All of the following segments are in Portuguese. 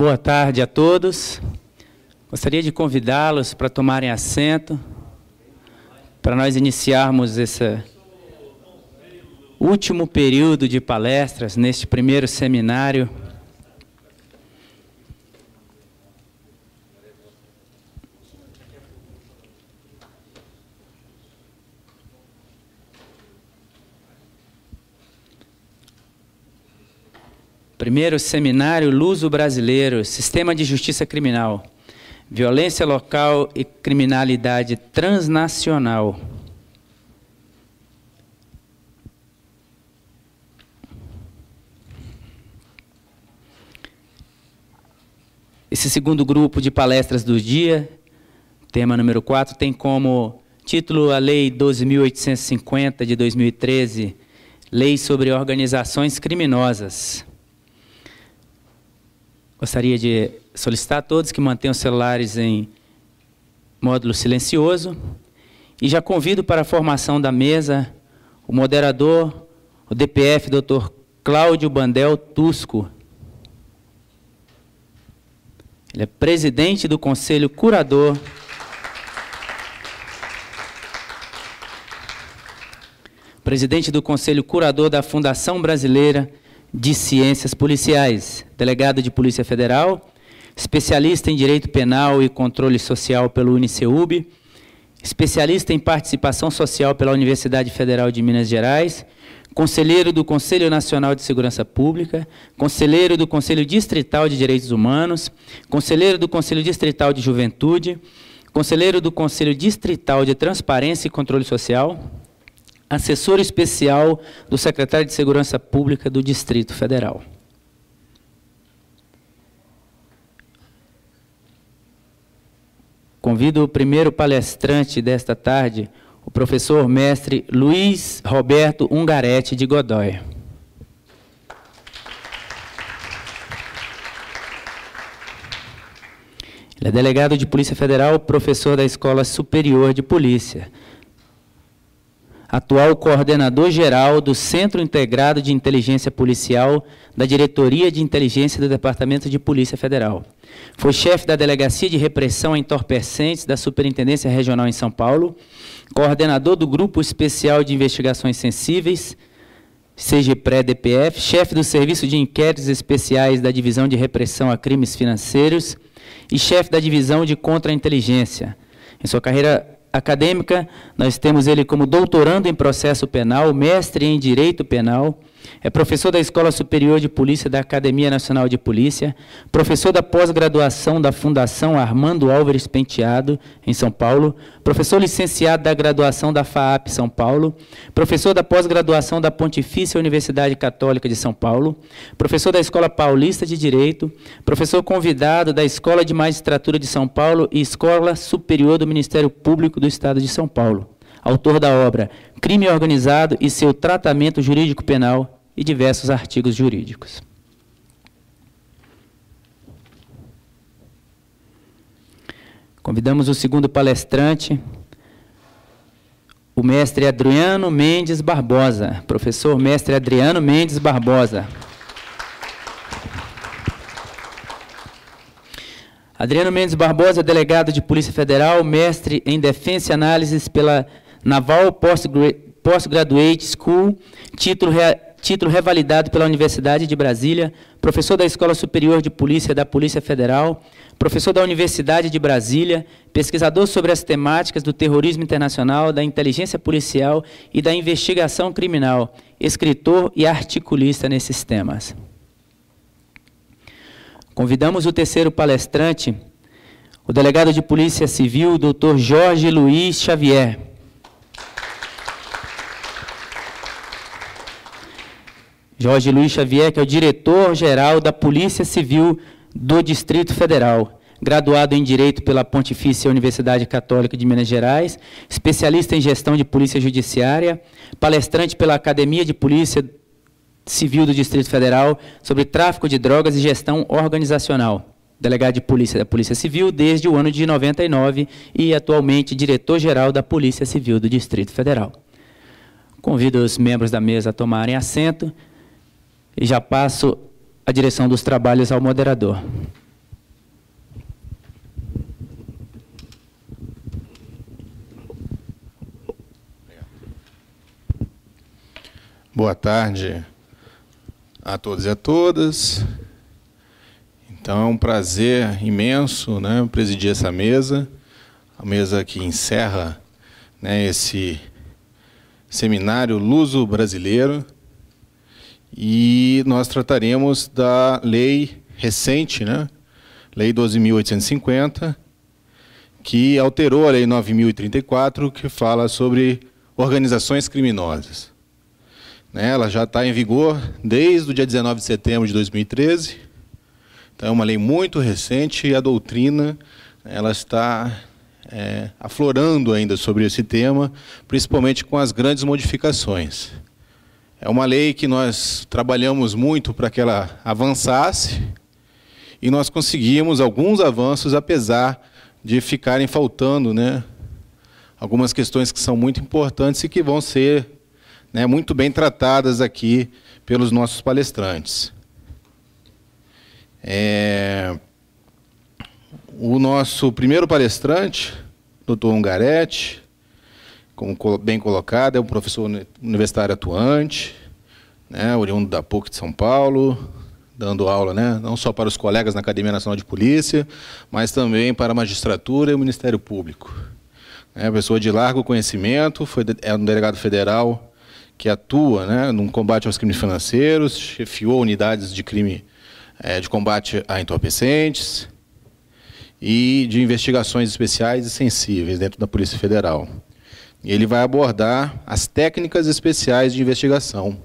Boa tarde a todos. Gostaria de convidá-los para tomarem assento, para nós iniciarmos esse último período de palestras neste primeiro seminário. Primeiro seminário Luso-Brasileiro, Sistema de Justiça Criminal, Violência Local e Criminalidade Transnacional. Esse segundo grupo de palestras do dia, tema número 4, tem como título a Lei 12.850 de 2013, Lei sobre Organizações Criminosas. Gostaria de solicitar a todos que mantenham os celulares em módulo silencioso e já convido para a formação da mesa o moderador, o DPF, Dr. Cláudio Bandel Tusco. Ele é presidente do Conselho Curador da Fundação Brasileira de Ciências Policiais, delegado de Polícia Federal, especialista em Direito Penal e Controle Social pelo UniCeub, especialista em Participação Social pela Universidade Federal de Minas Gerais, conselheiro do Conselho Nacional de Segurança Pública, conselheiro do Conselho Distrital de Direitos Humanos, conselheiro do Conselho Distrital de Juventude, conselheiro do Conselho Distrital de Transparência e Controle Social, assessor especial do secretário de Segurança Pública do Distrito Federal. Convido o primeiro palestrante desta tarde, o professor mestre Luiz Roberto Ungaretti de Godoy. Ele é delegado de Polícia Federal, professor da Escola Superior de Polícia, atual coordenador-geral do Centro Integrado de Inteligência Policial da Diretoria de Inteligência do Departamento de Polícia Federal. Foi chefe da Delegacia de Repressão a Entorpecentes da Superintendência Regional em São Paulo, coordenador do Grupo Especial de Investigações Sensíveis, CGPRE-DPF, chefe do Serviço de Inquéritos Especiais da Divisão de Repressão a Crimes Financeiros e chefe da Divisão de Contra-Inteligência. Em sua carreira acadêmica, nós temos ele como doutorando em processo penal, mestre em direito penal, é professor da Escola Superior de Polícia da Academia Nacional de Polícia, professor da pós-graduação da Fundação Armando Álvares Penteado, em São Paulo, professor licenciado da graduação da FAAP São Paulo, professor da pós-graduação da Pontifícia Universidade Católica de São Paulo, professor da Escola Paulista de Direito, professor convidado da Escola de Magistratura de São Paulo e Escola Superior do Ministério Público do Estado de São Paulo, autor da obra Crime Organizado e seu Tratamento Jurídico Penal e diversos artigos jurídicos. Convidamos o segundo palestrante, o mestre Adriano Mendes Barbosa, professor mestre Adriano Mendes Barbosa. Adriano Mendes Barbosa, delegado de Polícia Federal, mestre em Defensa e Análises pela Naval Postgraduate School, título revalidado pela Universidade de Brasília, professor da Escola Superior de Polícia da Polícia Federal, professor da Universidade de Brasília, pesquisador sobre as temáticas do terrorismo internacional, da inteligência policial e da investigação criminal, escritor e articulista nesses temas. Convidamos o terceiro palestrante, o delegado de Polícia Civil, Dr. Jorge Luiz Xavier. Jorge Luiz Xavier, que é o diretor-geral da Polícia Civil do Distrito Federal, graduado em Direito pela Pontifícia Universidade Católica de Minas Gerais, especialista em Gestão de Polícia Judiciária, palestrante pela Academia de Polícia Civil do Distrito Federal sobre tráfico de drogas e gestão organizacional, delegado de Polícia da Polícia Civil desde o ano de 99 e atualmente diretor-geral da Polícia Civil do Distrito Federal. Convido os membros da mesa a tomarem assento e já passo a direção dos trabalhos ao moderador. Boa tarde a todos e a todas. Então, é um prazer imenso, né, presidir essa mesa, a mesa que encerra, né, esse seminário luso-brasileiro. E nós trataremos da lei recente, né, Lei 12.850, que alterou a Lei 9.034, que fala sobre organizações criminosas. Ela já está em vigor desde o dia 19 de setembro de 2013. Então, é uma lei muito recente e a doutrina ela está aflorando ainda sobre esse tema, principalmente com as grandes modificações. É uma lei que nós trabalhamos muito para que ela avançasse e nós conseguimos alguns avanços, apesar de ficarem faltando, né, algumas questões que são muito importantes e que vão ser, né, muito bem tratadas aqui pelos nossos palestrantes. O nosso primeiro palestrante, Dr. Ungaretti, como bem colocado, é um professor universitário atuante, né, oriundo da PUC de São Paulo, dando aula, né, não só para os colegas na Academia Nacional de Polícia, mas também para a magistratura e o Ministério Público. É pessoa de largo conhecimento, é um delegado federal que atua, né, no combate aos crimes financeiros, chefiou unidades de crime de combate a entorpecentes e de investigações especiais e sensíveis dentro da Polícia Federal. E ele vai abordar as técnicas especiais de investigação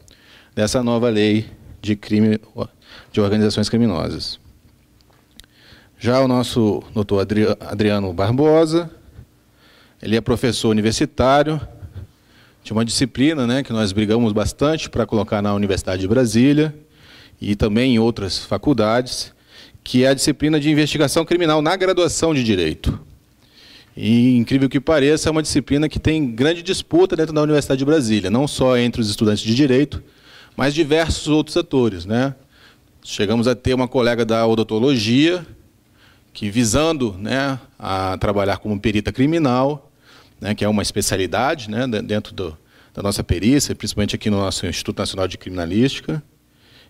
dessa nova lei de crime de organizações criminosas. Já o nosso doutor Adriano Barbosa, ele é professor universitário de uma disciplina, né, que nós brigamos bastante para colocar na Universidade de Brasília e também em outras faculdades, que é a disciplina de investigação criminal na graduação de Direito. E, incrível que pareça, é uma disciplina que tem grande disputa dentro da Universidade de Brasília, não só entre os estudantes de Direito, mas diversos outros atores, né? Chegamos a ter uma colega da odontologia, que visando, né, a trabalhar como perita criminal, né, que é uma especialidade, né, dentro da nossa perícia, principalmente aqui no nosso Instituto Nacional de Criminalística.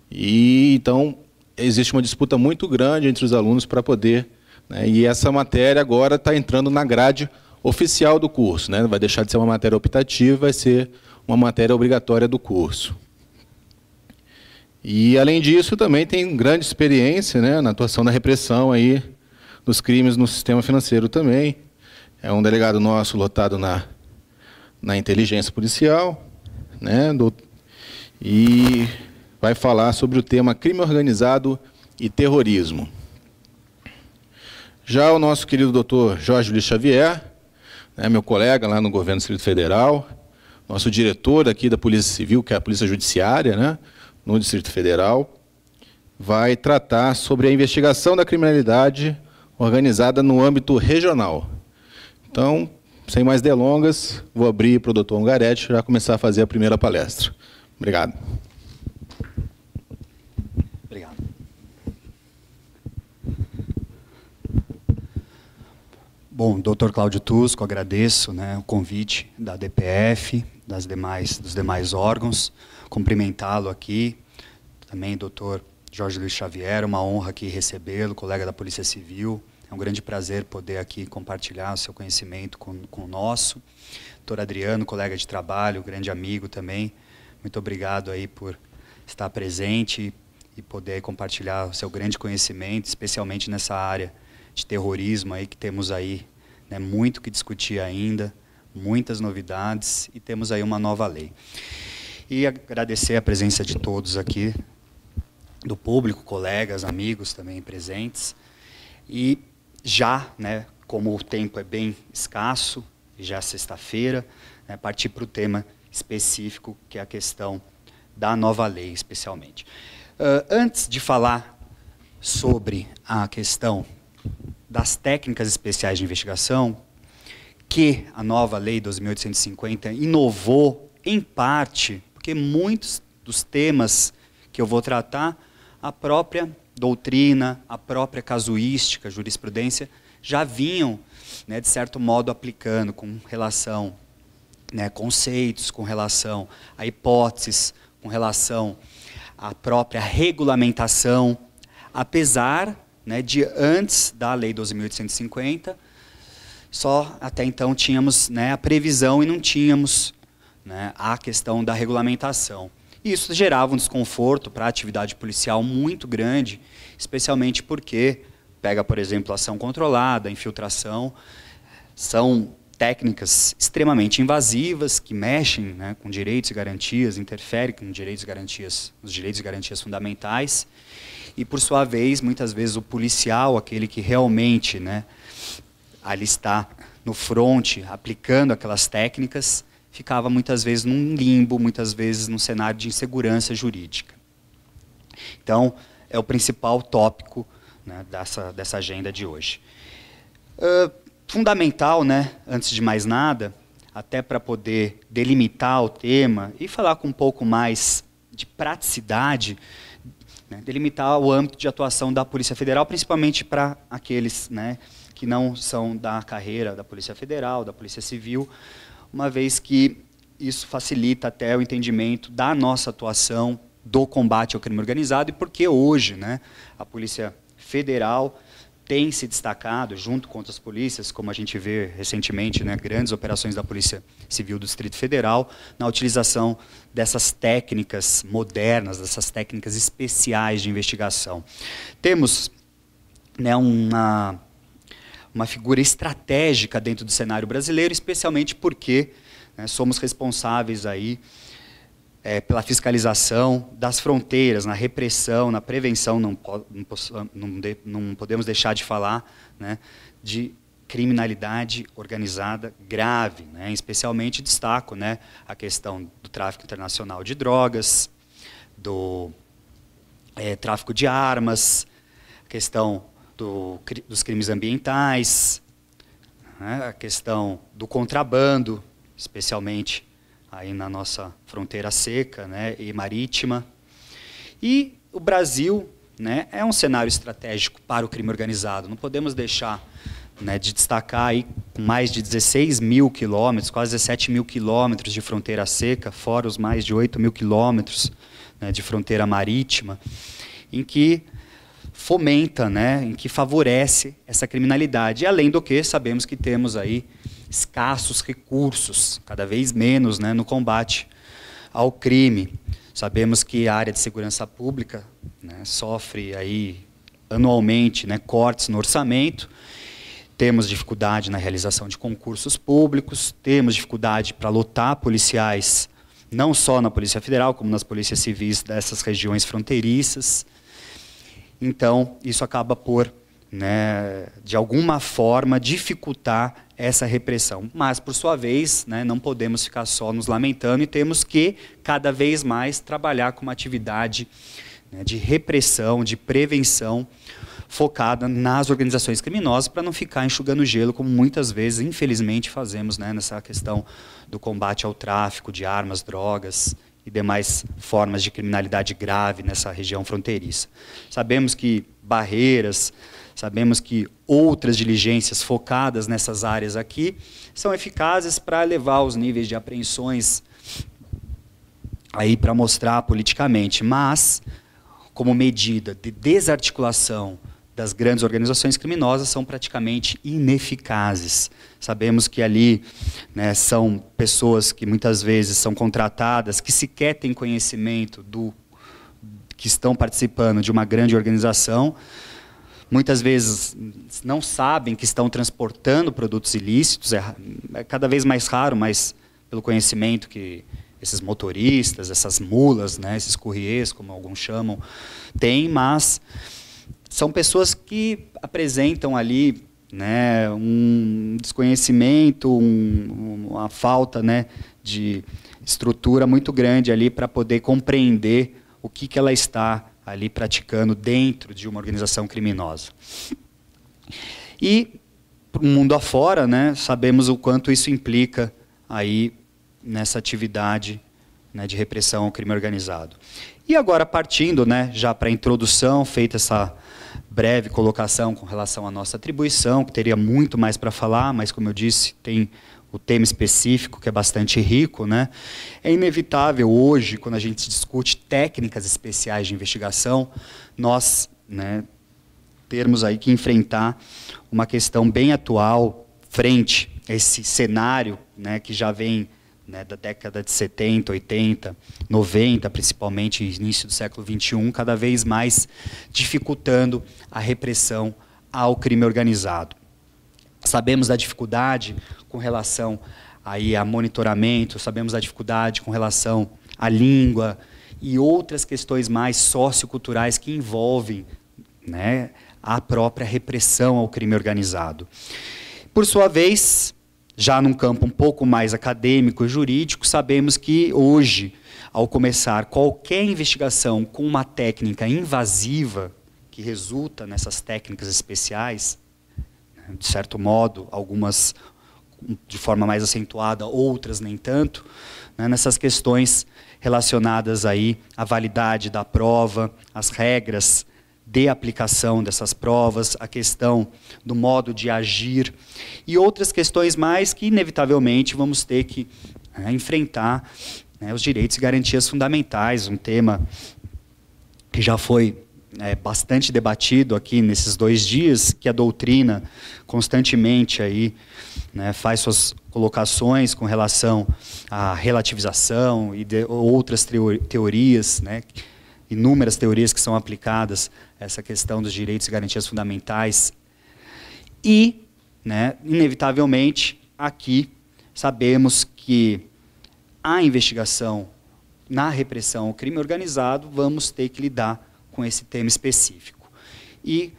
E, então, existe uma disputa muito grande entre os alunos para poder, né, e essa matéria agora está entrando na grade oficial do curso, né, vai deixar de ser uma matéria optativa, vai ser uma matéria obrigatória do curso. E, além disso, também tem grande experiência, né, na atuação na repressão aí dos crimes no sistema financeiro também. É um delegado nosso lotado na inteligência policial, né, e vai falar sobre o tema crime organizado e terrorismo. Já o nosso querido doutor Jorge Luiz Xavier, né, meu colega lá no governo do Distrito Federal, nosso diretor aqui da Polícia Civil, que é a Polícia Judiciária, né, no Distrito Federal, vai tratar sobre a investigação da criminalidade organizada no âmbito regional. Então, sem mais delongas, vou abrir para o doutor Ungaretti já começar a fazer a primeira palestra. Obrigado. Obrigado. Bom, doutor Cláudio Tusco, agradeço, né, o convite da DPF, dos demais órgãos, cumprimentá-lo aqui, também doutor Jorge Luiz Xavier, uma honra aqui recebê-lo, colega da Polícia Civil, é um grande prazer poder aqui compartilhar o seu conhecimento com o nosso. Doutor Adriano, colega de trabalho, grande amigo também, muito obrigado aí por estar presente e poder compartilhar o seu grande conhecimento, especialmente nessa área de terrorismo aí que temos aí, né, muito que discutir ainda, muitas novidades e temos aí uma nova lei. E agradecer a presença de todos aqui, do público, colegas, amigos também presentes. E já, né, como o tempo é bem escasso, já é sexta-feira, né, partir para o tema específico, que é a questão da nova lei, especialmente. Antes de falar sobre a questão das técnicas especiais de investigação, que a nova lei 12.850 inovou, em parte, porque muitos dos temas que eu vou tratar, a própria doutrina, a própria casuística, jurisprudência, já vinham, né, de certo modo, aplicando com relação, né, conceitos, com relação a hipóteses, com relação à própria regulamentação, apesar, né, de antes da Lei 12.850, só até então tínhamos, né, a previsão e não tínhamos, né, a questão da regulamentação. E isso gerava um desconforto para a atividade policial muito grande, especialmente porque, pega, por exemplo, a ação controlada, a infiltração, são técnicas extremamente invasivas, que mexem, né, com direitos e garantias, interferem com direitos e garantias, os direitos e garantias fundamentais, e, por sua vez, muitas vezes o policial, aquele que realmente, né, ali está no fronte, aplicando aquelas técnicas, ficava muitas vezes num limbo, muitas vezes num cenário de insegurança jurídica. Então, é o principal tópico, né, dessa agenda de hoje. Fundamental, né, antes de mais nada, até para poder delimitar o tema e falar com um pouco mais de praticidade, né, delimitar o âmbito de atuação da Polícia Federal, principalmente para aqueles, né, que não são da carreira da Polícia Federal, da Polícia Civil, uma vez que isso facilita até o entendimento da nossa atuação do combate ao crime organizado e porque hoje, né, a Polícia Federal tem se destacado, junto com outras polícias, como a gente vê recentemente, né, grandes operações da Polícia Civil do Distrito Federal, na utilização dessas técnicas modernas, dessas técnicas especiais de investigação. Temos, né, uma figura estratégica dentro do cenário brasileiro, especialmente porque, né, somos responsáveis aí, pela fiscalização das fronteiras, na repressão, na prevenção, não podemos deixar de falar, né, de criminalidade organizada grave, né, especialmente destaco, né, a questão do tráfico internacional de drogas, do tráfico de armas, a questão dos crimes ambientais, né, a questão do contrabando, especialmente aí na nossa fronteira seca, né, e marítima. E o Brasil, né, é um cenário estratégico para o crime organizado. Não podemos deixar, né, de destacar aí com mais de 16 mil quilômetros, quase 17 mil quilômetros de fronteira seca, fora os mais de 8 mil quilômetros, né, de fronteira marítima, em que fomenta, né, em que favorece essa criminalidade. E, além do que, sabemos que temos aí escassos recursos, cada vez menos, né, no combate ao crime. Sabemos que a área de segurança pública, né, sofre aí anualmente, né, cortes no orçamento, temos dificuldade na realização de concursos públicos, temos dificuldade para lotar policiais, não só na Polícia Federal, como nas polícias civis dessas regiões fronteiriças. Então, isso acaba por, né, de alguma forma, dificultar essa repressão. Mas, por sua vez, né, não podemos ficar só nos lamentando e temos que, cada vez mais, trabalhar com uma atividade, né, de repressão, de prevenção, focada nas organizações criminosas, para não ficar enxugando gelo, como muitas vezes, infelizmente, fazemos, né, nessa questão do combate ao tráfico de armas, drogas e demais formas de criminalidade grave nessa região fronteiriça. Sabemos que barreiras, sabemos que outras diligências focadas nessas áreas aqui são eficazes para elevar os níveis de apreensões aí para mostrar politicamente, mas como medida de desarticulação das grandes organizações criminosas são praticamente ineficazes. Sabemos que ali, né, são pessoas que muitas vezes são contratadas, que sequer têm conhecimento que estão participando de uma grande organização, muitas vezes não sabem que estão transportando produtos ilícitos, é cada vez mais raro, mas pelo conhecimento que esses motoristas, essas mulas, né, esses courriers, como alguns chamam, têm, mas são pessoas que apresentam ali, né, um desconhecimento, uma falta, né, de estrutura muito grande ali para poder compreender o que ela está ali praticando dentro de uma organização criminosa. E, para o mundo afora, né, sabemos o quanto isso implica aí nessa atividade, né, de repressão ao crime organizado. E agora, partindo, né, já para a introdução, feita essa breve colocação com relação à nossa atribuição, que teria muito mais para falar, mas, como eu disse, tem o tema específico, que é bastante rico, né? É inevitável hoje, quando a gente discute técnicas especiais de investigação, nós, né, termos aí que enfrentar uma questão bem atual frente a esse cenário, né, que já vem, né, da década de 70, 80, 90, principalmente início do século XXI, cada vez mais dificultando a repressão ao crime organizado. Sabemos da dificuldade com relação aí a monitoramento, sabemos da dificuldade com relação à língua e outras questões mais socioculturais que envolvem, né, a própria repressão ao crime organizado. Por sua vez, já num campo um pouco mais acadêmico e jurídico, sabemos que hoje, ao começar qualquer investigação com uma técnica invasiva, que resulta nessas técnicas especiais, de certo modo, algumas de forma mais acentuada, outras nem tanto, né, nessas questões relacionadas aí à validade da prova, as regras de aplicação dessas provas, a questão do modo de agir e outras questões mais que, inevitavelmente, vamos ter que enfrentar, né, os direitos e garantias fundamentais, um tema que já foi bastante debatido aqui nesses 2 dias, que a doutrina constantemente aí, né, faz suas colocações com relação à relativização e de outras teorias, né, inúmeras teorias que são aplicadas a essa questão dos direitos e garantias fundamentais. E, né, inevitavelmente, aqui sabemos que a investigação na repressão ao crime organizado, vamos ter que lidar com esse tema específico. E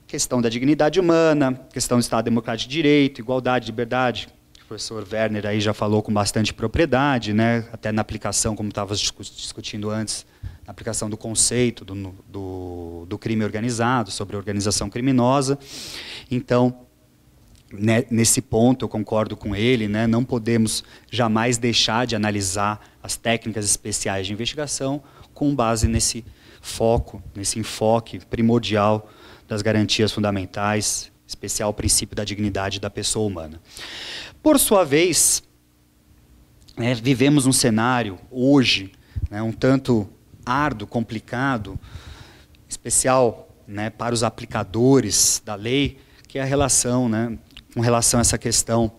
questão da dignidade humana, questão do Estado Democrático de Direito, igualdade, liberdade, o professor Werner aí já falou com bastante propriedade, né, até na aplicação, como estávamos discutindo antes, na aplicação do conceito do crime organizado, sobre organização criminosa. Então, né, nesse ponto eu concordo com ele, né, não podemos jamais deixar de analisar as técnicas especiais de investigação com base nesse foco, nesse enfoque primordial das garantias fundamentais, especial princípio da dignidade da pessoa humana. Por sua vez, né, vivemos um cenário hoje, né, um tanto árduo, complicado, especial, né, para os aplicadores da lei, que é a relação, né, com relação a essa questão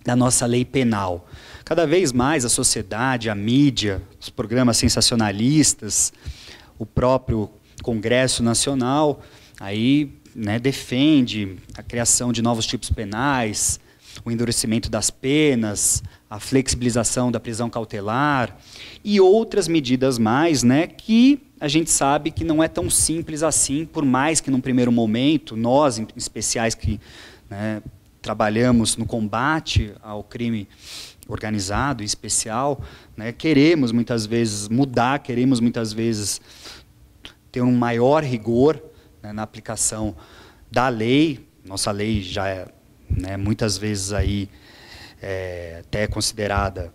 da nossa lei penal. Cada vez mais a sociedade, a mídia, os programas sensacionalistas, o próprio Congresso Nacional, aí, né, defende a criação de novos tipos penais, o endurecimento das penas, a flexibilização da prisão cautelar e outras medidas mais, né, que a gente sabe que não é tão simples assim, por mais que num primeiro momento, nós, em especiais que, né, trabalhamos no combate ao crime organizado, em especial, né, queremos muitas vezes mudar, queremos muitas vezes ter um maior rigor, né, na aplicação da lei. Nossa lei já é, né, muitas vezes aí até considerada,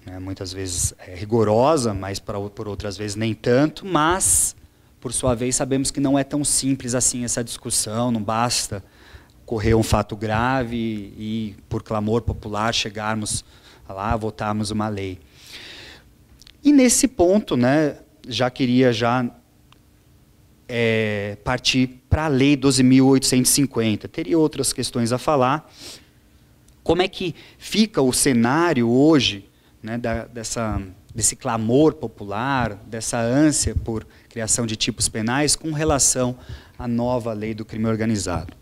né, muitas vezes rigorosa, mas por outras vezes nem tanto, mas, por sua vez, sabemos que não é tão simples assim essa discussão, não basta ocorrer um fato grave e, por clamor popular, chegarmos lá, votarmos uma lei. E nesse ponto, né, já queria partir para a Lei 12.850. Teria outras questões a falar. Como é que fica o cenário hoje, né, desse clamor popular, dessa ânsia por criação de tipos penais com relação à nova lei do crime organizado?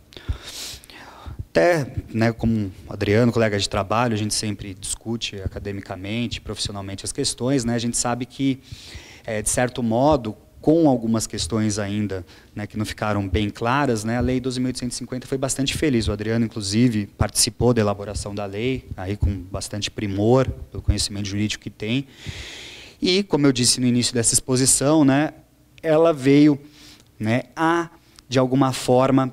Até, né, como Adriano, colega de trabalho, a gente sempre discute academicamente, profissionalmente as questões, né, a gente sabe que, de certo modo, com algumas questões ainda, né, que não ficaram bem claras, né, a Lei 12.850 foi bastante feliz. O Adriano, inclusive, participou da elaboração da lei, aí com bastante primor, pelo conhecimento jurídico que tem. E, como eu disse no início dessa exposição, né, ela veio, né, de alguma forma,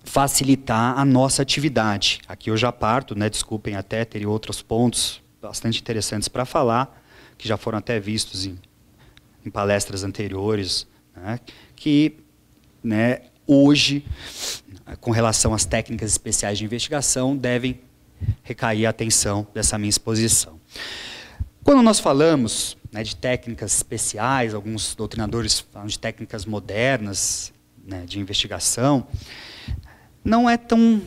facilitar a nossa atividade. Aqui eu já parto, né, desculpem até, teria outros pontos bastante interessantes para falar, que já foram até vistos em palestras anteriores, né, que, né, hoje, com relação às técnicas especiais de investigação, devem recair a atenção dessa minha exposição. Quando nós falamos, né, de técnicas especiais, alguns doutrinadores falam de técnicas modernas, né, de investigação, não é tão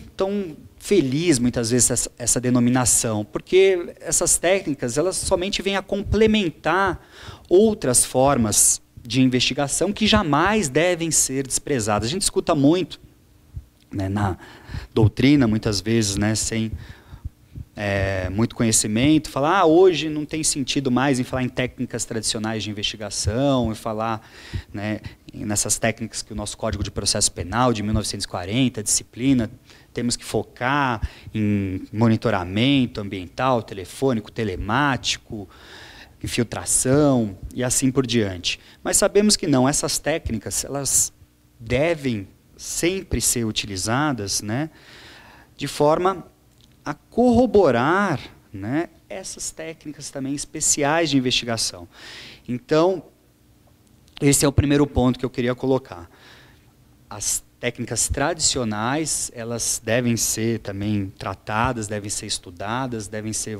feliz, muitas vezes, essa denominação, porque essas técnicas, elas somente vêm a complementar outras formas de investigação que jamais devem ser desprezadas. A gente escuta muito, né, na doutrina, muitas vezes, né, sem muito conhecimento, falar, hoje não tem sentido mais em falar em técnicas tradicionais de investigação, em falar, né, nessas técnicas que o nosso Código de Processo Penal, de 1940, disciplina, temos que focar em monitoramento ambiental, telefônico, telemático, infiltração e assim por diante. Mas sabemos que não, essas técnicas, elas devem sempre ser utilizadas, né, de forma a corroborar, né, essas técnicas também especiais de investigação. Então, esse é o primeiro ponto que eu queria colocar. As técnicas tradicionais, elas devem ser também tratadas, devem ser estudadas, devem ser,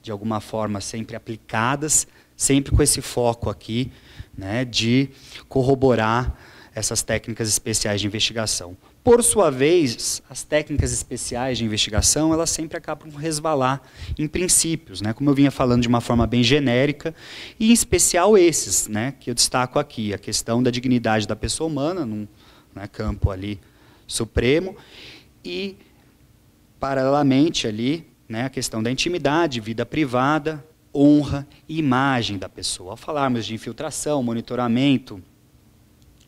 de alguma forma, sempre aplicadas, sempre com esse foco aqui, né, de corroborar essas técnicas especiais de investigação. Por sua vez, as técnicas especiais de investigação, elas sempre acabam por resvalar em princípios, né? Como eu vinha falando de uma forma bem genérica, e em especial esses, né, que eu destaco aqui, a questão da dignidade da pessoa humana, num, né, campo ali supremo, e, paralelamente ali, né, a questão da intimidade, vida privada, honra e imagem da pessoa. Ao falarmos de infiltração, monitoramento,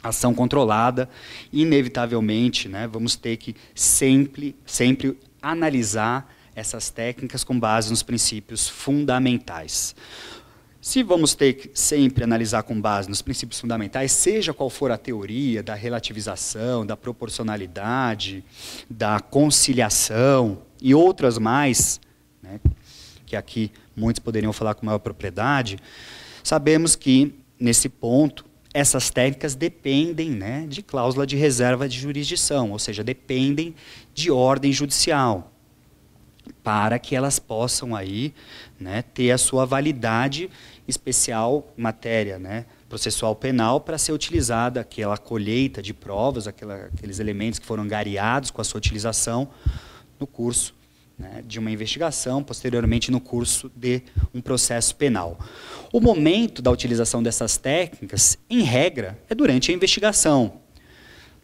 ação controlada, inevitavelmente, né, vamos ter que sempre analisar essas técnicas com base nos princípios fundamentais. Se vamos ter que sempre analisar com base nos princípios fundamentais, seja qual for a teoria da relativização, da proporcionalidade, da conciliação e outras mais, né, que aqui muitos poderiam falar com maior propriedade, sabemos que, nesse ponto, essas técnicas dependem, né, de cláusula de reserva de jurisdição, ou seja, dependem de ordem judicial, para que elas possam aí, né, ter a sua validade especial em matéria, né, processual penal, para ser utilizada aquela colheita de provas, aqueles elementos que foram angariados com a sua utilização no curso, né, de uma investigação, posteriormente no curso de um processo penal. O momento da utilização dessas técnicas, em regra, é durante a investigação.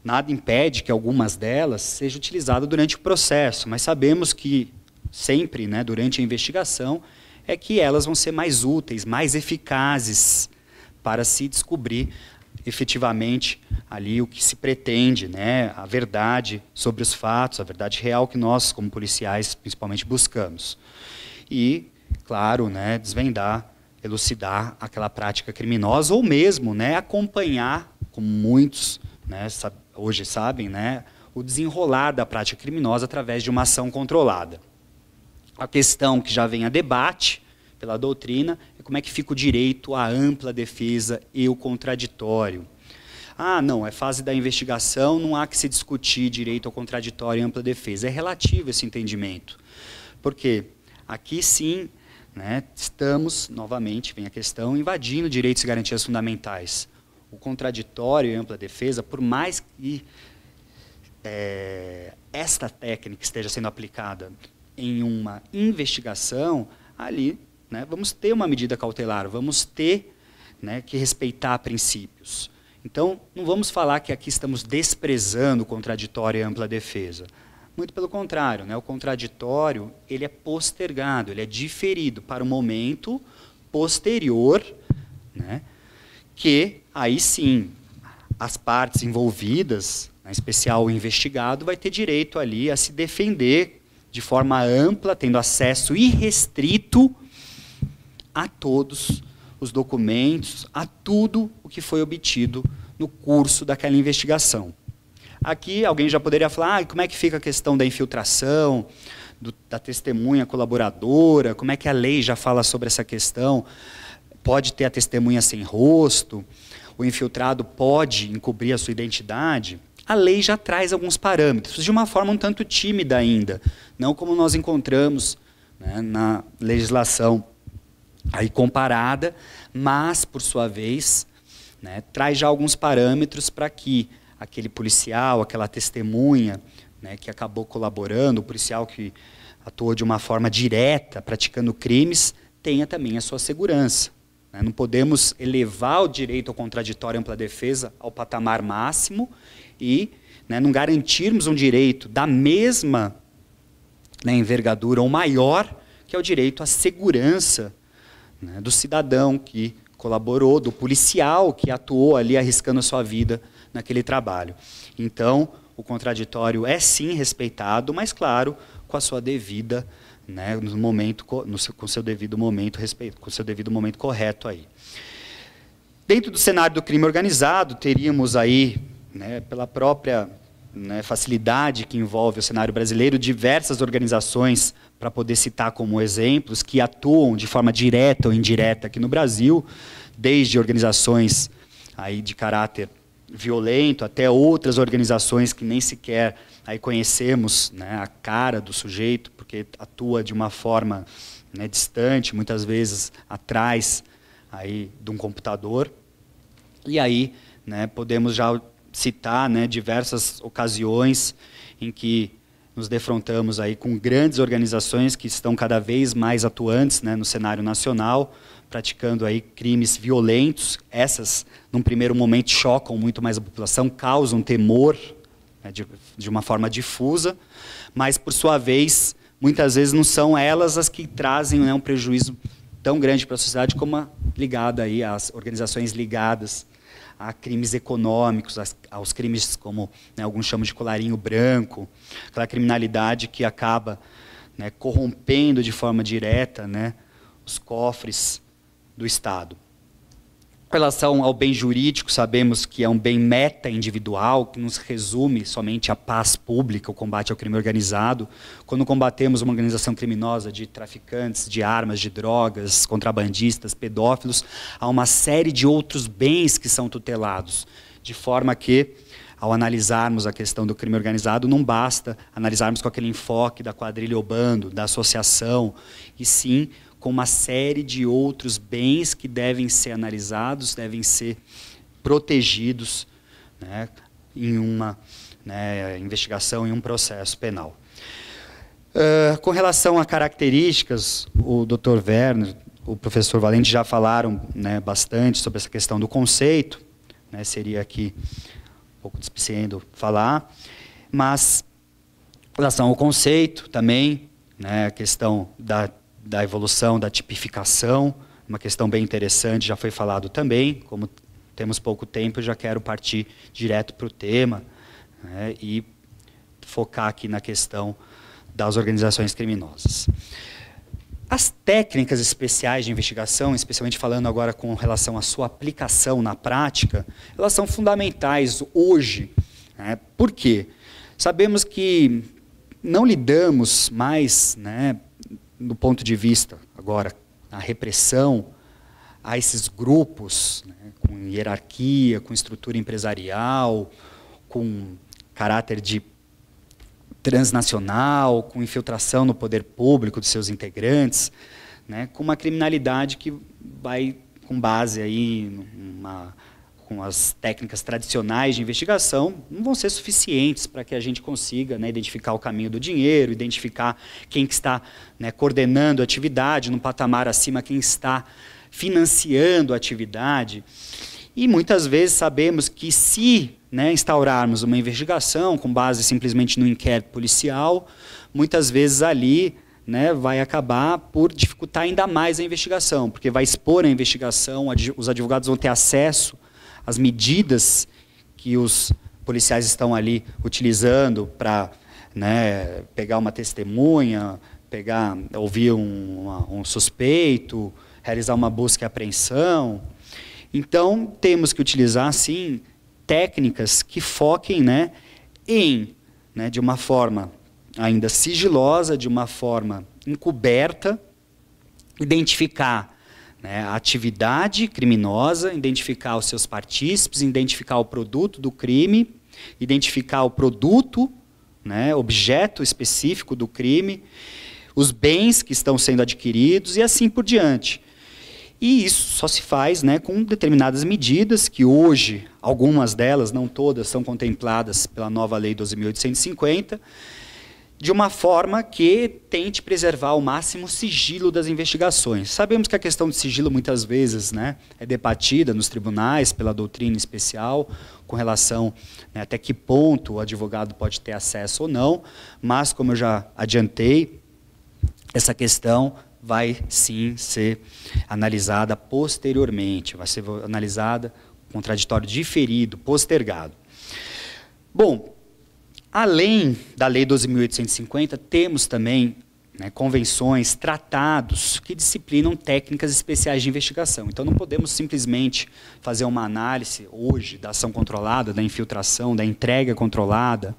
Nada impede que algumas delas sejam utilizadas durante o processo, mas sabemos que sempre, né, durante a investigação, é que elas vão ser mais úteis, mais eficazes para se descobrir efetivamente ali o que se pretende, né, a verdade sobre os fatos, a verdade real que nós, como policiais, principalmente buscamos. E, claro, né, desvendar, elucidar aquela prática criminosa, ou mesmo, né, acompanhar, como muitos, né, hoje sabem, né, o desenrolar da prática criminosa através de uma ação controlada. A questão que já vem a debate pela doutrina é como é que fica o direito à ampla defesa e o contraditório. Ah, não, é fase da investigação, não há que se discutir direito ao contraditório e ampla defesa. É relativo esse entendimento. Porque aqui sim, né, estamos, novamente, vem a questão, invadindo direitos e garantias fundamentais. O contraditório e ampla defesa, por mais que esta técnica esteja sendo aplicada em uma investigação, ali, né, vamos ter uma medida cautelar, vamos ter, né, que respeitar princípios. Então, não vamos falar que aqui estamos desprezando o contraditório e a ampla defesa. Muito pelo contrário, né, o contraditório ele é postergado, ele é diferido para um momento posterior, né, que aí sim as partes envolvidas, em especial o investigado, vai ter direito ali a se defender de forma ampla, tendo acesso irrestrito a todos os documentos, a tudo o que foi obtido no curso daquela investigação. Aqui alguém já poderia falar, como é que fica a questão da infiltração, da testemunha colaboradora, como é que a lei já fala sobre essa questão? Pode ter a testemunha sem rosto, o infiltrado pode encobrir a sua identidade? a lei já traz alguns parâmetros, de uma forma um tanto tímida ainda, não como nós encontramos, né, na legislação aí comparada, mas, por sua vez, né, traz já alguns parâmetros para que aquele policial, aquela testemunha, né, que acabou colaborando, o policial que atuou de uma forma direta, praticando crimes, tenha também a sua segurança. Né? Não podemos elevar o direito ao contraditório e ampla defesa ao patamar máximo e, né, não garantirmos um direito da mesma, né, envergadura ou maior, que é o direito à segurança, né, do cidadão que colaborou, do policial que atuou ali arriscando a sua vida naquele trabalho. Então, o contraditório é sim respeitado, mas claro, com a sua devida, né, com seu devido momento, com seu devido momento correto aí. Dentro do cenário do crime organizado, teríamos aí, né, pela própria, né, facilidade que envolve o cenário brasileiro, diversas organizações, para poder citar como exemplos, que atuam de forma direta ou indireta aqui no Brasil, desde organizações aí de caráter violento até outras organizações que nem sequer aí conhecemos, né, a cara do sujeito, porque atua de uma forma, né, distante, muitas vezes atrás aí de um computador. E aí, né, podemos já citar, né, diversas ocasiões em que nos defrontamos aí com grandes organizações que estão cada vez mais atuantes, né, no cenário nacional, praticando aí crimes violentos. Essas, num primeiro momento, chocam muito mais a população, causam temor, né, de uma forma difusa, mas, por sua vez, muitas vezes não são elas as que trazem, né, um prejuízo tão grande para a sociedade como ligada aí às organizações ligadas a crimes econômicos, aos crimes como, né, alguns chamam de colarinho branco, aquela criminalidade que acaba, né, corrompendo de forma direta, né, os cofres do Estado. Com relação ao bem jurídico, sabemos que é um bem meta-individual, que nos resume somente à paz pública, o combate ao crime organizado. Quando combatemos uma organização criminosa de traficantes de armas, de drogas, contrabandistas, pedófilos, há uma série de outros bens que são tutelados, de forma que, ao analisarmos a questão do crime organizado, não basta analisarmos com aquele enfoque da quadrilha ou bando, da associação, e sim com uma série de outros bens que devem ser analisados, devem ser protegidos, né, em uma, né, investigação, em um processo penal. Com relação a características, o Dr. Werner, o professor Valente já falaram, né, bastante sobre essa questão do conceito, né, seria aqui um pouco despiciendo falar, mas com relação ao conceito também, né, a questão da evolução, da tipificação, uma questão bem interessante, já foi falado também. Como temos pouco tempo, eu já quero partir direto para o tema, né, e focar aqui na questão das organizações criminosas. As técnicas especiais de investigação, especialmente falando agora com relação à sua aplicação na prática, elas são fundamentais hoje. Né? Por quê? Sabemos que não lidamos mais, né, do ponto de vista, agora, a repressão a esses grupos, né, com hierarquia, com estrutura empresarial, com caráter de transnacional, com infiltração no poder público de seus integrantes, né, com uma criminalidade que vai, com base aí com as técnicas tradicionais de investigação, não vão ser suficientes para que a gente consiga, né, identificar o caminho do dinheiro, identificar quem que está, né, coordenando a atividade, num patamar acima, quem está financiando a atividade. E muitas vezes sabemos que se, né, instaurarmos uma investigação com base simplesmente no inquérito policial, muitas vezes ali, né, vai acabar por dificultar ainda mais a investigação, porque vai expor a investigação, os advogados vão ter acesso às medidas que os policiais estão ali utilizando para, né, pegar uma testemunha, ouvir um suspeito, realizar uma busca e apreensão. Então, temos que utilizar, sim, técnicas que foquem, né, de uma forma ainda sigilosa, de uma forma encoberta, identificar, né, a atividade criminosa, identificar os seus partícipes, identificar o produto do crime identificar o produto, né, objeto específico do crime, os bens que estão sendo adquiridos e assim por diante. E isso só se faz, né, com determinadas medidas, que hoje, algumas delas, não todas, são contempladas pela nova Lei 12.850, de uma forma que tente preservar ao máximo o sigilo das investigações. Sabemos que a questão de sigilo, muitas vezes, né, é debatida nos tribunais pela doutrina especial, com relação, né, até que ponto o advogado pode ter acesso ou não, mas, como eu já adiantei, essa questão vai, sim, ser analisada posteriormente, vai ser analisada contraditório diferido, postergado. Bom, além da Lei 12.850, temos também, né, convenções, tratados que disciplinam técnicas especiais de investigação. Então, não podemos simplesmente fazer uma análise hoje da ação controlada, da infiltração, da entrega controlada,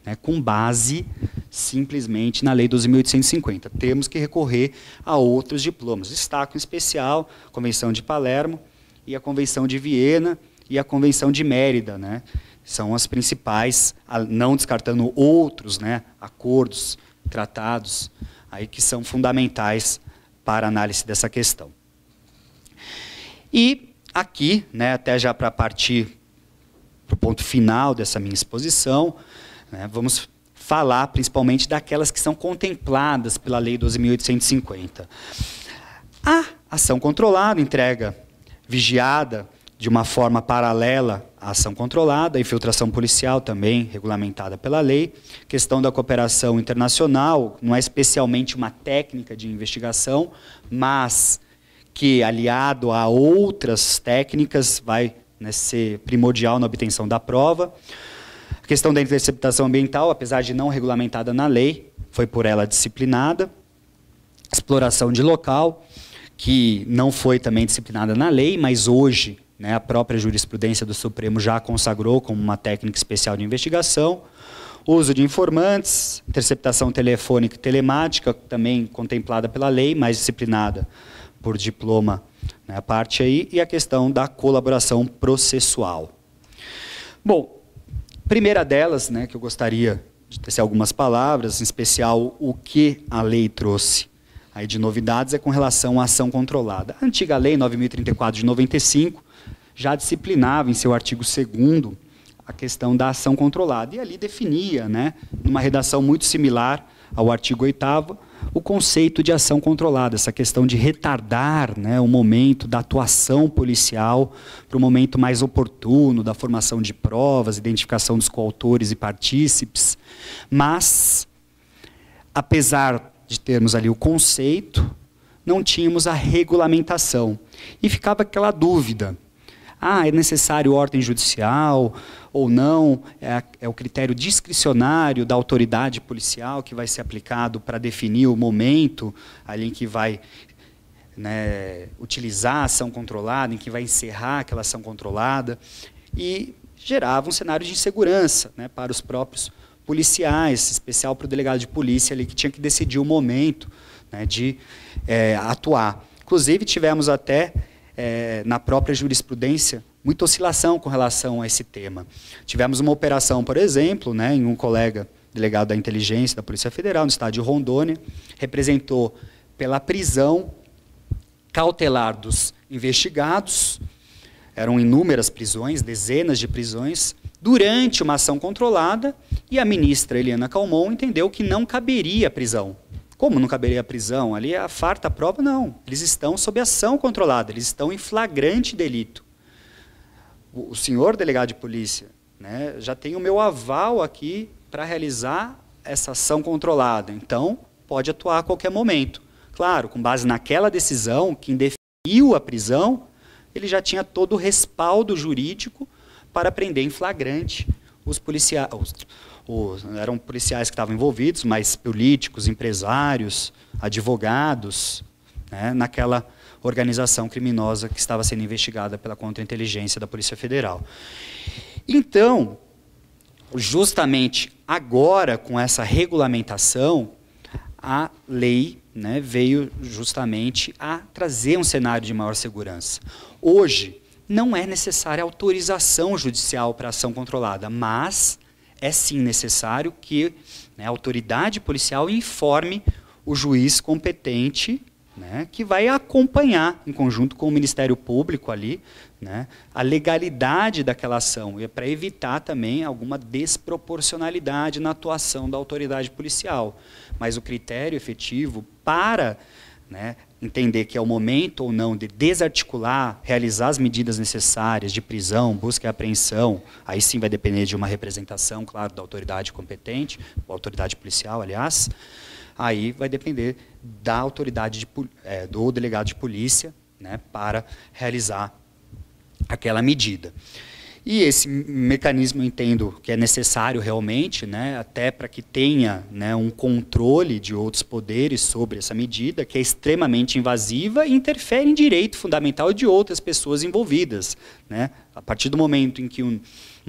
né, com base simplesmente na Lei 12.850. Temos que recorrer a outros diplomas. Destaco em especial a Convenção de Palermo e a Convenção de Viena e a Convenção de Mérida, né? São as principais, não descartando outros, né, acordos, tratados, aí que são fundamentais para a análise dessa questão. E aqui, né, até já para partir para o ponto final dessa minha exposição, né, vamos falar principalmente daquelas que são contempladas pela Lei 12.850. A ação controlada, entrega vigiada de uma forma paralela à ação controlada, a infiltração policial também regulamentada pela lei, questão da cooperação internacional, não é especialmente uma técnica de investigação, mas que, aliado a outras técnicas, vai, né, ser primordial na obtenção da prova. A questão da interceptação ambiental, apesar de não regulamentada na lei, foi por ela disciplinada. Exploração de local, que não foi também disciplinada na lei, mas hoje, né, a própria jurisprudência do Supremo já consagrou como uma técnica especial de investigação. Uso de informantes, interceptação telefônica e telemática, também contemplada pela lei, mas disciplinada por diploma, né, a parte aí, e a questão da colaboração processual. Bom, primeira delas, né, que eu gostaria de tecer algumas palavras, em especial o que a lei trouxe aí de novidades, é com relação à ação controlada. A antiga lei 9.034 de 95 já disciplinava em seu artigo 2º a questão da ação controlada. E ali definia, né, numa redação muito similar ao artigo 8º, o conceito de ação controlada, essa questão de retardar, né, o momento da atuação policial para o momento mais oportuno, da formação de provas, identificação dos coautores e partícipes. Mas, apesar de termos ali o conceito, não tínhamos a regulamentação. E ficava aquela dúvida. É necessário ordem judicial ou não? É o critério discricionário da autoridade policial que vai ser aplicado para definir o momento ali em que vai, né, utilizar a ação controlada, em que vai encerrar aquela ação controlada. E gerava um cenário de insegurança, né, para os próprios policiais, em especial para o delegado de polícia ali, que tinha que decidir o momento, né, de atuar. Inclusive, tivemos até, na própria jurisprudência, muita oscilação com relação a esse tema. Tivemos uma operação, por exemplo, né, em um colega delegado da inteligência da Polícia Federal, no estado de Rondônia, representou pela prisão cautelar dos investigados, eram inúmeras prisões, dezenas de prisões, durante uma ação controlada, e a ministra Eliana Calmon entendeu que não caberia prisão. Como não caberia a prisão? Ali a farta prova, não. Eles estão sob ação controlada, eles estão em flagrante delito. O senhor delegado de polícia, né, já tem o meu aval aqui para realizar essa ação controlada, então pode atuar a qualquer momento. Claro, com base naquela decisão, quem definiu a prisão, ele já tinha todo o respaldo jurídico para prender em flagrante os policiais. Eram policiais que estavam envolvidos, mas políticos, empresários, advogados, né, naquela organização criminosa que estava sendo investigada pela contra-inteligência da Polícia Federal. Então, justamente agora, com essa regulamentação, a lei, né, veio justamente a trazer um cenário de maior segurança. Hoje, não é necessária autorização judicial para ação controlada, mas é sim necessário que, né, a autoridade policial informe o juiz competente, né, que vai acompanhar, em conjunto com o Ministério Público ali, né, a legalidade daquela ação, e é para evitar também alguma desproporcionalidade na atuação da autoridade policial. Mas o critério efetivo para, né, entender que é o momento ou não de desarticular, realizar as medidas necessárias de prisão, busca e apreensão, aí sim vai depender de uma representação, claro, da autoridade competente, ou autoridade policial, aliás, aí vai depender da autoridade do delegado de polícia, né, para realizar aquela medida. E esse mecanismo eu entendo que é necessário realmente, né, até para que tenha, né, um controle de outros poderes sobre essa medida, que é extremamente invasiva e interfere em direito fundamental de outras pessoas envolvidas, né. A partir do momento em que uma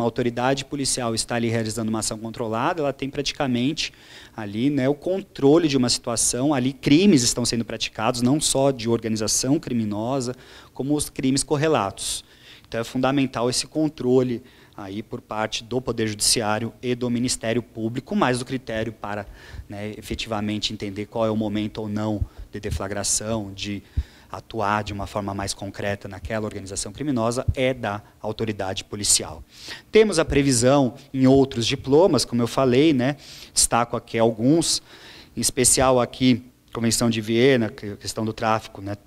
autoridade policial está ali realizando uma ação controlada, ela tem praticamente ali, né, o controle de uma situação, ali crimes estão sendo praticados, não só de organização criminosa, como os crimes correlatos. Então é fundamental esse controle aí por parte do Poder Judiciário e do Ministério Público, mais do critério para, né, efetivamente entender qual é o momento ou não de deflagração, de atuar de uma forma mais concreta naquela organização criminosa, é da autoridade policial. Temos a previsão em outros diplomas, como eu falei, né, destaco aqui alguns, em especial aqui, Convenção de Viena, questão do tráfico, né,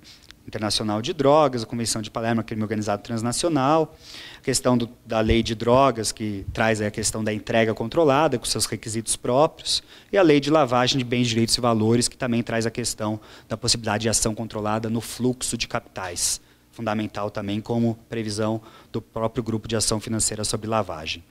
internacional de drogas, a Convenção de Palermo, crime organizado transnacional, a questão da lei de drogas, que traz a questão da entrega controlada, com seus requisitos próprios, e a lei de lavagem de bens, direitos e valores, que também traz a questão da possibilidade de ação controlada no fluxo de capitais, fundamental também como previsão do próprio grupo de ação financeira sobre lavagem.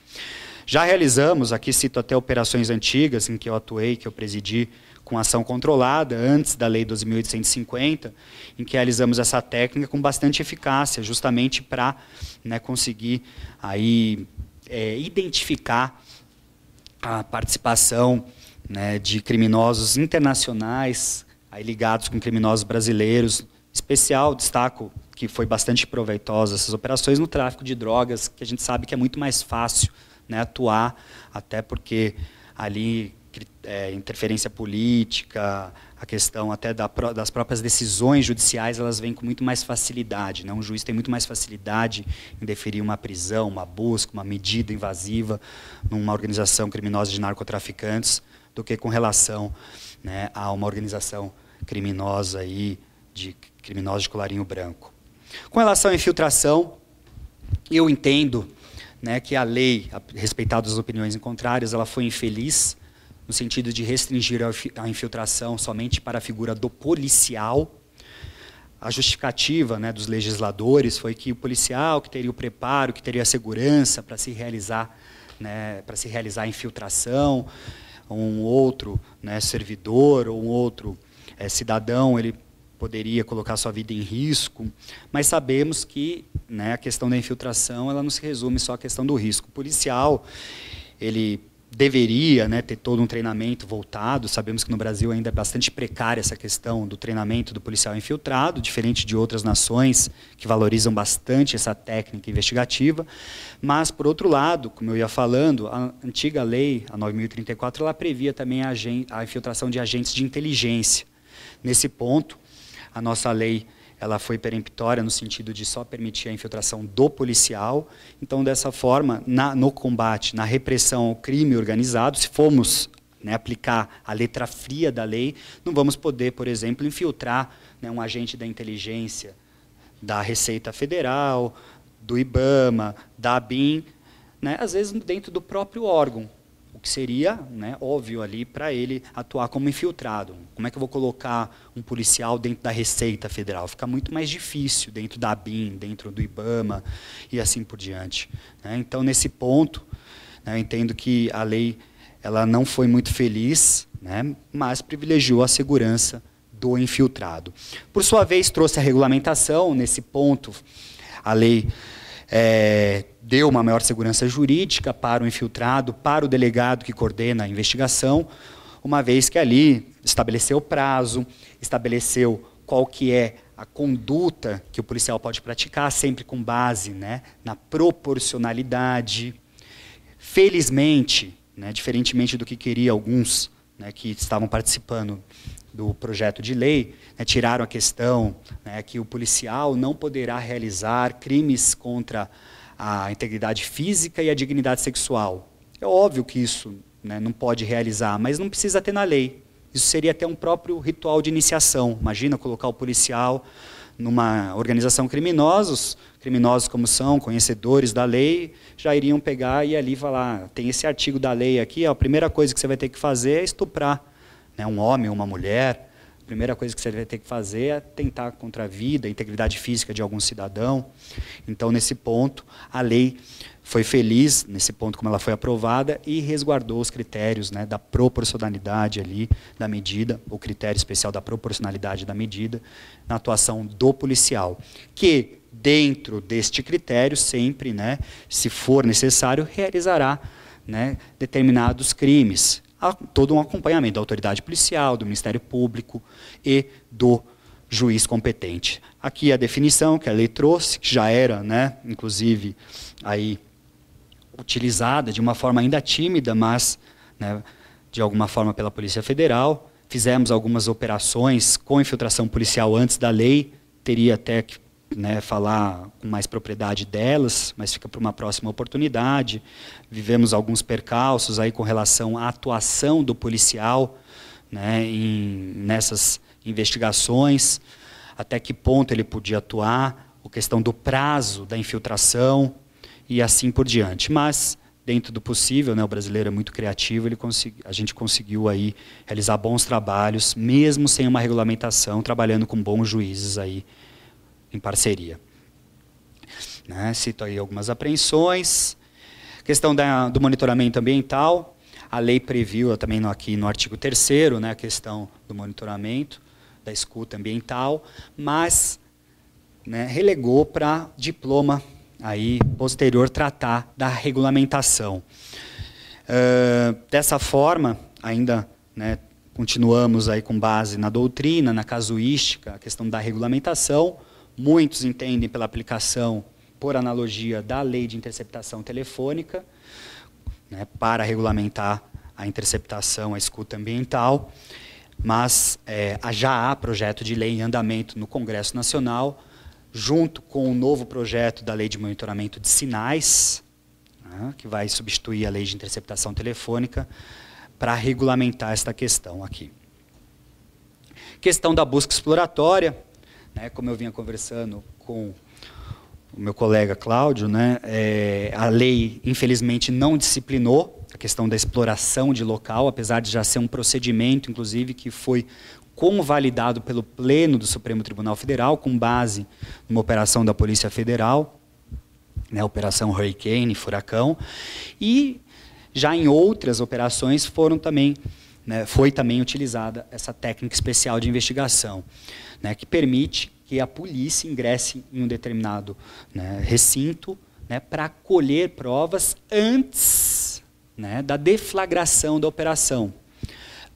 Já realizamos, aqui cito até operações antigas em que eu atuei, que eu presidi, com ação controlada, antes da Lei 12.850, em que realizamos essa técnica com bastante eficácia, justamente para, né, conseguir aí, identificar a participação, né, de criminosos internacionais aí ligados com criminosos brasileiros. Em especial, destaco que foi bastante proveitosa essas operações no tráfico de drogas, que a gente sabe que é muito mais fácil, né, atuar, até porque ali interferência política, a questão até das próprias decisões judiciais, elas vêm com muito mais facilidade, né? Um juiz tem muito mais facilidade em deferir uma prisão, uma busca, uma medida invasiva numa organização criminosa de narcotraficantes do que com relação, né, a uma organização criminosa aí, de criminosos de colarinho branco. Com relação à infiltração, eu entendo, né, que a lei, respeitado as opiniões contrárias, ela foi infeliz, no sentido de restringir a infiltração somente para a figura do policial. A justificativa, né, dos legisladores foi que o policial que teria o preparo, que teria a segurança para se realizar, né, para se realizar a infiltração, um outro, né, servidor ou um outro cidadão, ele poderia colocar sua vida em risco, mas sabemos que, né, a questão da infiltração ela não se resume só à questão do risco. O policial, ele deveria, né, ter todo um treinamento voltado. Sabemos que no Brasil ainda é bastante precária essa questão do treinamento do policial infiltrado, diferente de outras nações que valorizam bastante essa técnica investigativa. Mas, por outro lado, como eu ia falando, a antiga lei, a 9.034, ela previa também a infiltração de agentes de inteligência. Nesse ponto, a nossa lei ela foi peremptória no sentido de só permitir a infiltração do policial. Então, dessa forma, no combate, na repressão ao crime organizado, se formos, né, aplicar a letra fria da lei, não vamos poder, por exemplo, infiltrar, né, um agente da inteligência da Receita Federal, do IBAMA, da ABIN, né, às vezes dentro do próprio órgão, o que seria, né, óbvio ali para ele atuar como infiltrado. Como é que eu vou colocar um policial dentro da Receita Federal? Fica muito mais difícil dentro da ABIN, dentro do IBAMA e assim por diante, né? Então, nesse ponto, né, eu entendo que a lei ela não foi muito feliz, né, mas privilegiou a segurança do infiltrado. Por sua vez, trouxe a regulamentação. Nesse ponto, a lei deu uma maior segurança jurídica para o infiltrado, para o delegado que coordena a investigação, uma vez que ali estabeleceu o prazo, estabeleceu qual que é a conduta que o policial pode praticar, sempre com base, né, na proporcionalidade. Felizmente, né, diferentemente do que queria alguns, né, que estavam participando do projeto de lei, né, tiraram a questão, né, que o policial não poderá realizar crimes contra a integridade física e a dignidade sexual. É óbvio que isso, né, não pode realizar, mas não precisa ter na lei. Isso seria até um próprio ritual de iniciação. Imagina colocar o policial numa organização criminosa, os criminosos como são, conhecedores da lei, já iriam pegar e ali falar, tem esse artigo da lei aqui, a primeira coisa que você vai ter que fazer é estuprar, né, um homem ou uma mulher. A primeira coisa que você vai ter que fazer é atentar contra a vida, a integridade física de algum cidadão. Então, nesse ponto, a lei foi feliz, nesse ponto como ela foi aprovada, e resguardou os critérios, né, da proporcionalidade ali da medida, o critério especial da proporcionalidade da medida, na atuação do policial, que, dentro deste critério, sempre, né, se for necessário, realizará, né, determinados crimes. Há todo um acompanhamento da autoridade policial, do Ministério Público e do juiz competente. Aqui a definição que a lei trouxe, que já era, né, inclusive, aí, utilizada de uma forma ainda tímida, mas, né, de alguma forma pela Polícia Federal. Fizemos algumas operações com infiltração policial antes da lei, teria até que, né, falar com mais propriedade delas, mas fica para uma próxima oportunidade. Vivemos alguns percalços aí com relação à atuação do policial, né, nessas investigações, até que ponto ele podia atuar, a questão do prazo da infiltração, e assim por diante. Mas, dentro do possível, né, o brasileiro é muito criativo, a gente conseguiu aí realizar bons trabalhos, mesmo sem uma regulamentação, trabalhando com bons juízes aí em parceria. Né, cito aí algumas apreensões. Questão do monitoramento ambiental, a lei previu também aqui no artigo 3º, né, a questão do monitoramento, da escuta ambiental, mas, né, relegou para diploma aí posterior tratar da regulamentação. Dessa forma, ainda, né, continuamos aí com base na doutrina, na casuística, a questão da regulamentação. Muitos entendem pela aplicação, por analogia, da lei de interceptação telefônica, né, para regulamentar a interceptação, a escuta ambiental, mas já há projeto de lei em andamento no Congresso Nacional, junto com o novo projeto da Lei de Monitoramento de Sinais, né, que vai substituir a Lei de Interceptação Telefônica, para regulamentar esta questão aqui. Questão da busca exploratória, né, como eu vinha conversando com o meu colega Cláudio, né, a lei, infelizmente, não disciplinou a questão da exploração de local, apesar de já ser um procedimento, inclusive, que foi convalidado pelo Pleno do Supremo Tribunal Federal, com base numa operação da Polícia Federal, né, Operação Hurricane, Furacão, e já em outras operações foi também utilizada essa técnica especial de investigação, né, que permite que a polícia ingresse em um determinado, né, recinto, né, para colher provas antes, né, da deflagração da operação,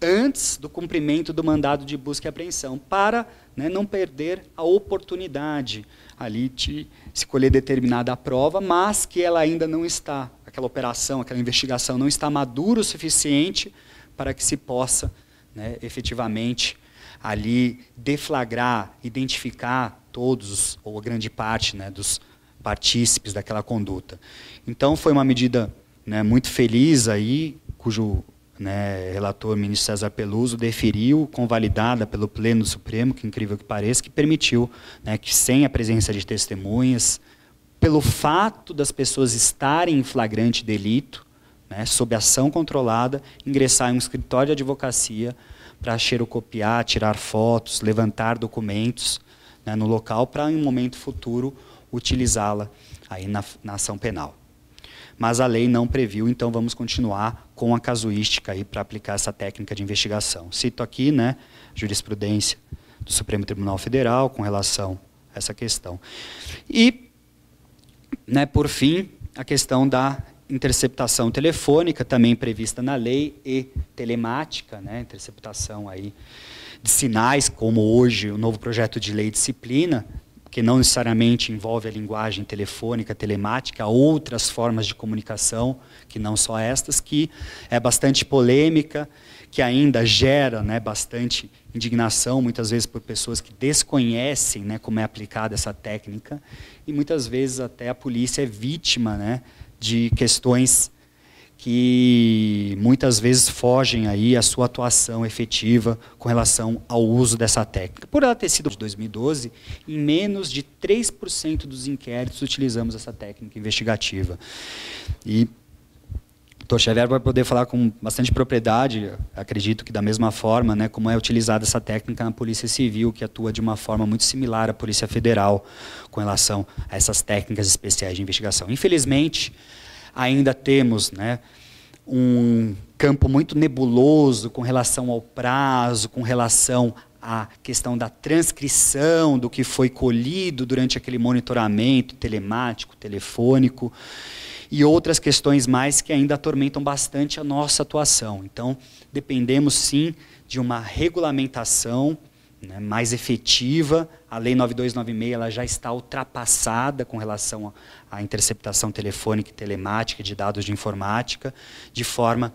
antes do cumprimento do mandado de busca e apreensão, para, né, não perder a oportunidade ali de se colher determinada prova, mas que ela ainda não está, aquela operação, aquela investigação não está madura o suficiente para que se possa, né, efetivamente ali deflagrar, identificar todos, ou a grande parte, né, dos partícipes daquela conduta. Então foi uma medida, né, muito feliz aí, cujo, né, relator, ministro César Peluso, deferiu, convalidada pelo Pleno do Supremo, que incrível que pareça, que permitiu, né, que sem a presença de testemunhas, pelo fato das pessoas estarem em flagrante delito, né, sob ação controlada, ingressar em um escritório de advocacia para xerocopiar, tirar fotos, levantar documentos, né, no local, para em um momento futuro utilizá-la aí na ação penal. Mas a lei não previu, então vamos continuar com a casuística aí para aplicar essa técnica de investigação. Cito aqui, né, jurisprudência do Supremo Tribunal Federal com relação a essa questão. E, né, por fim, a questão da interceptação telefônica, também prevista na lei, e telemática, né, interceptação aí de sinais, como hoje o novo projeto de lei de disciplina, que não necessariamente envolve a linguagem telefônica, telemática, outras formas de comunicação, que não só estas, que é bastante polêmica, que ainda gera, né, bastante indignação, muitas vezes por pessoas que desconhecem, né, como é aplicada essa técnica, e muitas vezes até a polícia é vítima, né, de questões que muitas vezes fogem aí a sua atuação efetiva com relação ao uso dessa técnica. Por ela ter sido de 2012, em menos de 3% dos inquéritos utilizamos essa técnica investigativa. E o Dr. Xavier vai poder falar com bastante propriedade, acredito que da mesma forma, né, como é utilizada essa técnica na Polícia Civil, que atua de uma forma muito similar à Polícia Federal com relação a essas técnicas especiais de investigação. Infelizmente, ainda temos, né, um campo muito nebuloso com relação ao prazo, com relação à questão da transcrição do que foi colhido durante aquele monitoramento telemático, telefônico, e outras questões mais que ainda atormentam bastante a nossa atuação. Então, dependemos sim de uma regulamentação, né, mais efetiva. A Lei 9296 ela já está ultrapassada com relação à interceptação telefônica e telemática de dados de informática, de forma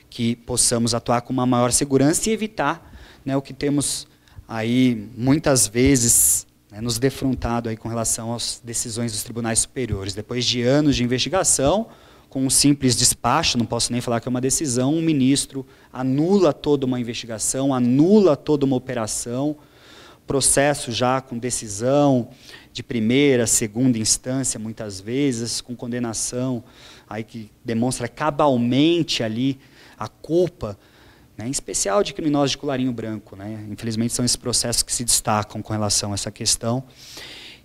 que possamos atuar com uma maior segurança e evitar, né, o que temos aí muitas vezes, né, nos defrontado aí com relação às decisões dos tribunais superiores. Depois de anos de investigação, com um simples despacho, não posso nem falar que é uma decisão, um ministro anula toda uma investigação, anula toda uma operação, processo já com decisão de primeira, segunda instância, muitas vezes, com condenação, aí que demonstra cabalmente ali a culpa, né, em especial de criminosos de colarinho branco. Né? Infelizmente são esses processos que se destacam com relação a essa questão.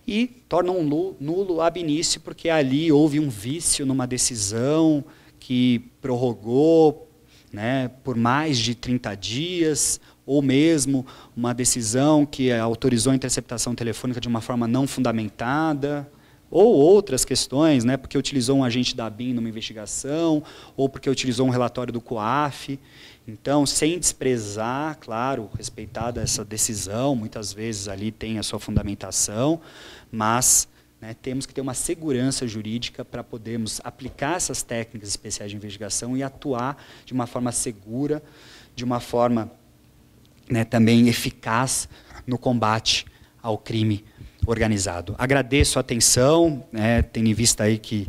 E tornam nulo ab início, porque ali houve um vício numa decisão que prorrogou, né, por mais de 30 dias, ou mesmo uma decisão que autorizou a interceptação telefônica de uma forma não fundamentada, ou outras questões, né, porque utilizou um agente da ABIN numa investigação, ou porque utilizou um relatório do COAF. Então, sem desprezar, claro, respeitada essa decisão, muitas vezes ali tem a sua fundamentação, mas, né, temos que ter uma segurança jurídica para podermos aplicar essas técnicas especiais de investigação e atuar de uma forma segura, de uma forma, né, também eficaz no combate ao crime organizado. Agradeço a atenção, né, tendo em vista aí que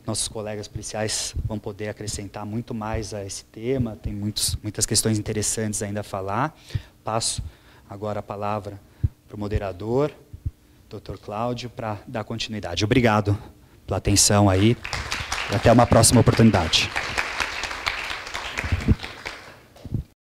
nossos colegas policiais vão poder acrescentar muito mais a esse tema, tem muitas questões interessantes ainda a falar. Passo agora a palavra para o moderador, Dr. Cláudio, para dar continuidade. Obrigado pela atenção aí e até uma próxima oportunidade.